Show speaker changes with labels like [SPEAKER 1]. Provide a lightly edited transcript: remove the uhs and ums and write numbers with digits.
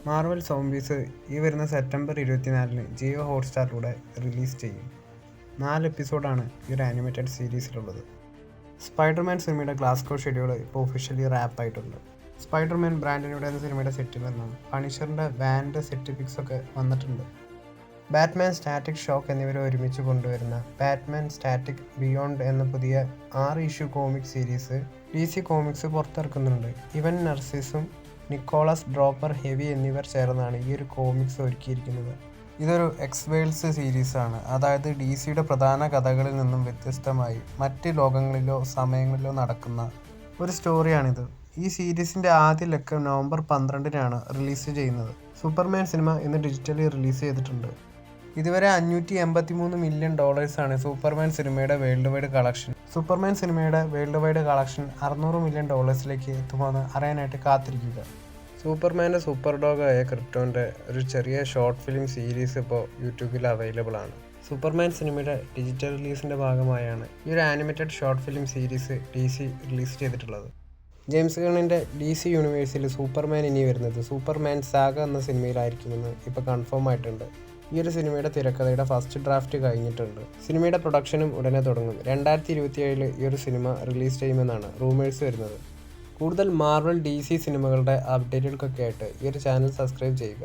[SPEAKER 1] Marvel zombies ഈ വരുന്ന September 24-ന് Jio ഹോട്ട്സ്റ്റാറിലൂടെ release ചെയ്യും. 4 എപ്പിസോഡാണ് ഈ ഒരു ആനിമേറ്റഡ് സീരീസിലുള്ളത്. സ്പൈഡർമാൻ സിനിമയുടെ ഗ്ലാസ്ഗോ ഷെഡ്യൂൾ ഇപ്പോൾ ഒഫീഷ്യലി റാപ്പായിട്ടുണ്ട്. സ്പൈഡർമാൻ ബ്രാൻഡിനൂടെ എന്ന സിനിമയുടെ സെറ്റിൽ നിന്നും പണിഷറിൻ്റെ വാൻ്റെ സെറ്റ് പിക്സൊക്കെ വന്നിട്ടുണ്ട്. ബാറ്റ്മാൻ സ്റ്റാറ്റിക് ഷോക്ക് എന്നിവരെ ഒരുമിച്ച് കൊണ്ടുവരുന്ന ബാറ്റ്മാൻ സ്റ്റാറ്റിക് ബിയോണ്ട് എന്ന പുതിയ 6 issue comic series DC comics പുറത്തിറക്കുന്നുണ്ട്. ഇവൻ നർസിസും നിക്കോളസ് ഡ്രോപ്പർ ഹെവി എന്നിവർ ചേർന്നാണ് ഈ ഒരു കോമിക്സ് ഒരുക്കിയിരിക്കുന്നത്. ഇതൊരു എക്സ്-വേൾഡ്സ് സീരീസാണ്. അതായത് DCയുടെ പ്രധാന കഥകളിൽ നിന്നും വ്യത്യസ്തമായി മറ്റ് ലോകങ്ങളിലോ സമയങ്ങളിലോ നടക്കുന്ന ഒരു സ്റ്റോറിയാണിത്. ഈ സീരീസിൻ്റെ ആദ്യ ലക്കം നവംബർ 12-നാണ് റിലീസ് ചെയ്യുന്നത്. സൂപ്പർമാൻ സിനിമ ഇന്ന് ഡിജിറ്റലി റിലീസ് ചെയ്തിട്ടുണ്ട്. ഇതുവരെ $583 മില്യൺ സൂപ്പർമാൻ സിനിമയുടെ വേൾഡ് വൈഡ് കളക്ഷൻ. സൂപ്പർമാൻ സിനിമയുടെ വേൾഡ് വൈഡ് കളക്ഷൻ $600 മില്യൺ എത്തുമെന്ന് അറിയാനായിട്ട് കാത്തിരിക്കുക. സൂപ്പർമാൻ്റെ സൂപ്പർ ഡോഗായ ക്രിപ്റ്റോൻ്റെ ഒരു ചെറിയ ഷോർട്ട് ഫിലിം സീരീസ് ഇപ്പോൾ യൂട്യൂബിൽ അവൈലബിൾ ആണ്. സൂപ്പർമാൻ സിനിമയുടെ ഡിജിറ്റൽ റിലീസിൻ്റെ ഭാഗമായാണ് ഈ ഒരു animated short film series DC release ചെയ്തിട്ടുള്ളത്. ജെയിംസ് ഗണ്ണിൻ്റെ DC യൂണിവേഴ്സിൽ സൂപ്പർമാൻ ഇനി വരുന്നത് സൂപ്പർമാൻ സാഗ എന്ന സിനിമയിലായിരിക്കുമെന്ന് ഇപ്പോൾ കൺഫേം ആയിട്ടുണ്ട്. ഈ ഒരു സിനിമയുടെ തിരക്കഥയുടെ ഫസ്റ്റ് ഡ്രാഫ്റ്റ് കഴിഞ്ഞിട്ടുണ്ട്. സിനിമയുടെ പ്രൊഡക്ഷനും ഉടനെ തുടങ്ങും. 2027 ഈ ഒരു സിനിമ റിലീസ് ചെയ്യുമെന്നാണ് റൂമേഴ്സ് വരുന്നത്. കൂടുതൽ മാർവൽ DC സിനിമകളുടെ അപ്ഡേറ്റുകൾക്കൊക്കെ ആയിട്ട് ഈ ഒരു ചാനൽ സബ്സ്ക്രൈബ് ചെയ്യുക.